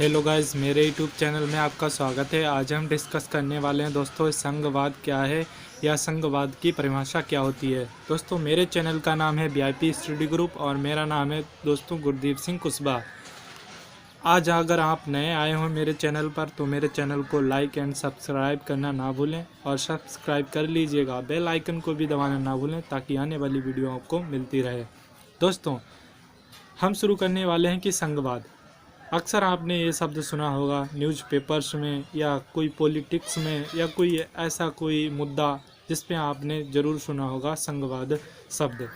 Hello guys, मेरे YouTube channel में आपका स्वागत है। आज हम डिस्कस करने वाले हैं दोस्तों, संघवाद क्या है या संघवाद की परिभाषा क्या होती है। दोस्तों, मेरे चैनल का नाम है VIP स्टडी ग्रुप और मेरा नाम है दोस्तों गुरदीप सिंह कुशवाहा। आज अगर आप नए आए हो मेरे चैनल पर तो मेरे चैनल को लाइक एंड सब्सक्राइब करना ना भूलें और सब्सक्राइब कर लीजिएगा। बेल आइकन को भी दबाना ना भूलें ताकि आने वाली वीडियो आपको मिलती रहे। दोस्तों, हम शुरू करने वाले हैं कि संघवाद। अक्सर आपने ये शब्द सुना होगा न्यूज़पेपर्स में या कोई पॉलिटिक्स में या कोई ऐसा कोई मुद्दा जिस पे आपने ज़रूर सुना होगा संघवाद शब्द।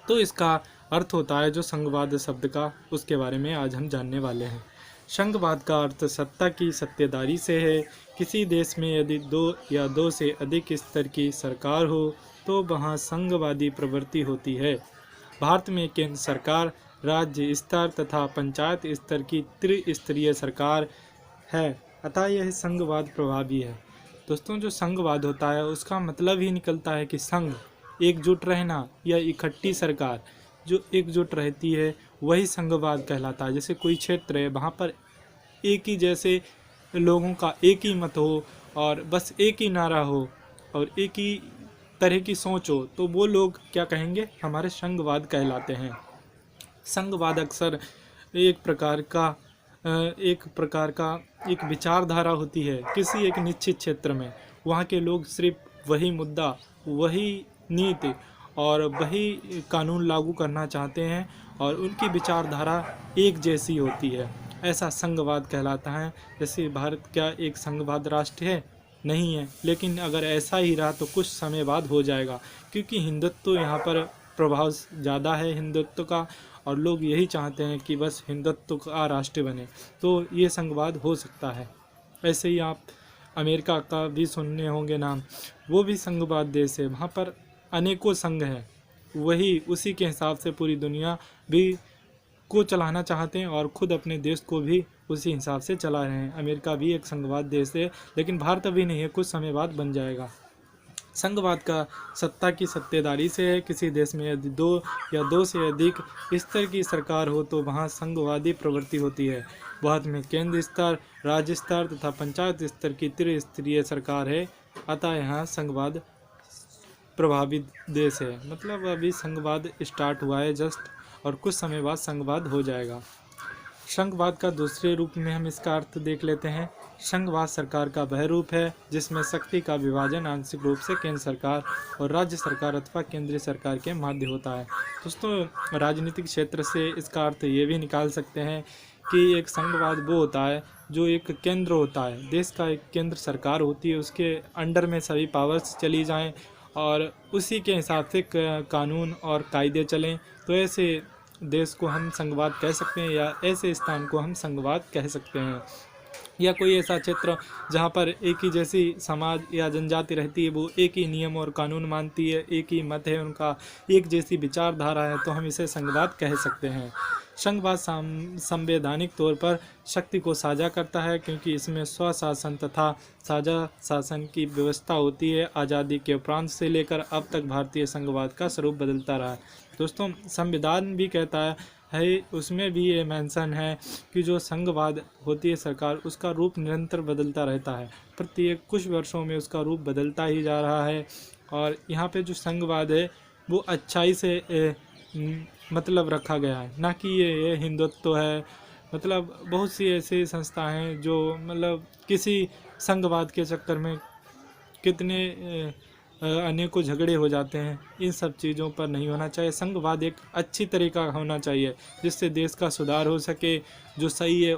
तो इसका अर्थ होता है जो संघवाद शब्द का, उसके बारे में आज हम जानने वाले हैं। संघवाद का अर्थ सत्ता की सत्तेदारी से है। किसी देश में यदि दो या दो से अधिक स्तर की सरकार हो तो वहाँ संघवादी प्रवृत्ति होती है। भारत में केंद्र सरकार, राज्य स्तर तथा पंचायत स्तर की त्रिस्तरीय सरकार है, अतः यह संघवाद प्रभावी है। दोस्तों, जो संघवाद होता है उसका मतलब ही निकलता है कि संघ, एकजुट रहना या इकट्ठी सरकार जो एकजुट रहती है वही संघवाद कहलाता है। जैसे कोई क्षेत्र है, वहाँ पर एक ही जैसे लोगों का एक ही मत हो और बस एक ही नारा हो और एक ही तरह की सोच हो तो वो लोग क्या कहेंगे, हमारे संघवाद कहलाते हैं। संघवाद अक्सर एक विचारधारा होती है किसी एक निश्चित क्षेत्र में। वहाँ के लोग सिर्फ वही मुद्दा, वही नीति और वही कानून लागू करना चाहते हैं और उनकी विचारधारा एक जैसी होती है। ऐसा संघवाद कहलाता है। जैसे भारत क्या एक संघवाद राष्ट्र है? नहीं है, लेकिन अगर ऐसा ही रहा तो कुछ समय बाद हो जाएगा, क्योंकि हिंदुत्व यहाँ पर प्रभाव ज़्यादा है हिंदुत्व का, और लोग यही चाहते हैं कि बस हिंदुत्व का राष्ट्र बने, तो ये संघवाद हो सकता है। ऐसे ही आप अमेरिका का भी सुनने होंगे नाम, वो भी संघवाद देश है। वहाँ पर अनेकों संघ हैं, वही उसी के हिसाब से पूरी दुनिया भी को चलाना चाहते हैं और ख़ुद अपने देश को भी उसी हिसाब से चला रहे हैं। अमेरिका भी एक संघवाद देश है, लेकिन भारत अभी नहीं है, कुछ समय बाद बन जाएगा। संघवाद का सत्ता की सत्तेदारी से है। किसी देश में यदि दो या दो से अधिक स्तर की सरकार हो तो वहाँ संघवादी प्रवृत्ति होती है। भारत में केंद्र स्तर, राज्य स्तर तथा पंचायत स्तर की त्रिस्तरीय सरकार है, अतः यहाँ संघवाद प्रभावित देश है। मतलब अभी संघवाद स्टार्ट हुआ है जस्ट, और कुछ समय बाद संघवाद हो जाएगा। संघवाद का दूसरे रूप में हम इसका अर्थ देख लेते हैं। संघवाद सरकार का वह रूप है जिसमें शक्ति का विभाजन आंशिक रूप से केंद्र सरकार और राज्य सरकार अथवा केंद्रीय सरकार के माध्य होता है। दोस्तों, राजनीतिक क्षेत्र से इसका अर्थ ये भी निकाल सकते हैं कि एक संघवाद वो होता है जो एक केंद्र होता है, देश का एक केंद्र सरकार होती है, उसके अंडर में सभी पावर्स चली जाएं और उसी के हिसाब से कानून और कायदे चलें, तो ऐसे देश को हम संघवाद कह सकते हैं या ऐसे स्थान को हम संघवाद कह सकते हैं। या कोई ऐसा क्षेत्र जहाँ पर एक ही जैसी समाज या जनजाति रहती है, वो एक ही नियम और कानून मानती है, एक ही मत है उनका, एक जैसी विचारधारा है, तो हम इसे संघवाद कह सकते हैं। संघवाद संवैधानिक तौर पर शक्ति को साझा करता है, क्योंकि इसमें स्वशासन तथा साझा शासन की व्यवस्था होती है। आज़ादी के उपरांत से लेकर अब तक भारतीय संघवाद का स्वरूप बदलता रहा है। दोस्तों, संविधान भी कहता है, उसमें भी ये मेंशन है कि जो संघवाद होती है सरकार, उसका रूप निरंतर बदलता रहता है। प्रत्येक कुछ वर्षों में उसका रूप बदलता ही जा रहा है। और यहाँ पे जो संघवाद है वो अच्छाई से मतलब रखा गया है, ना कि ये हिंदुत्व है। मतलब बहुत सी ऐसी संस्थाएं हैं जो मतलब किसी संघवाद के चक्कर में कितने अनेकों झगड़े हो जाते हैं। इन सब चीज़ों पर नहीं होना चाहिए। संघवाद एक अच्छी तरीका होना चाहिए जिससे देश का सुधार हो सके। जो सही है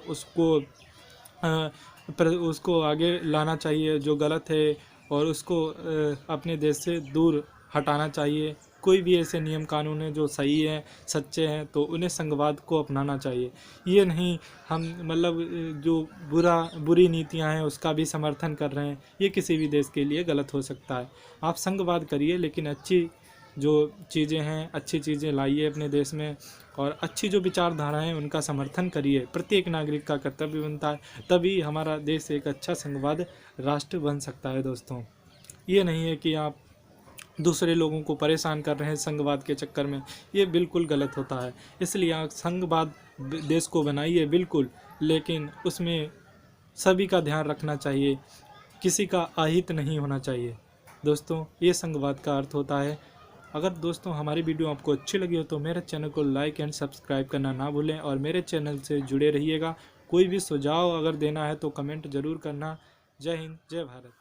उसको आगे लाना चाहिए, जो गलत है और उसको अपने देश से दूर हटाना चाहिए। कोई भी ऐसे नियम कानून है जो सही हैं, सच्चे हैं, तो उन्हें संघवाद को अपनाना चाहिए। ये नहीं हम मतलब जो बुरी नीतियां हैं उसका भी समर्थन कर रहे हैं, ये किसी भी देश के लिए गलत हो सकता है। आप संघवाद करिए, लेकिन अच्छी जो चीज़ें हैं, अच्छी चीज़ें लाइए अपने देश में, और अच्छी जो विचारधाराएं हैं उनका समर्थन करिए। प्रत्येक नागरिक का कर्तव्य बनता है, तभी हमारा देश एक अच्छा संघवाद राष्ट्र बन सकता है। दोस्तों, ये नहीं है कि आप दूसरे लोगों को परेशान कर रहे हैं संघवाद के चक्कर में, ये बिल्कुल गलत होता है। इसलिए आप संघवाद देश को बनाइए, बिल्कुल लेकिन उसमें सभी का ध्यान रखना चाहिए, किसी का अहित नहीं होना चाहिए। दोस्तों, ये संघवाद का अर्थ होता है। अगर दोस्तों हमारी वीडियो आपको अच्छी लगी हो तो मेरे चैनल को लाइक एंड सब्सक्राइब करना ना भूलें और मेरे चैनल से जुड़े रहिएगा। कोई भी सुझाव अगर देना है तो कमेंट ज़रूर करना। जय हिंद, जय भारत।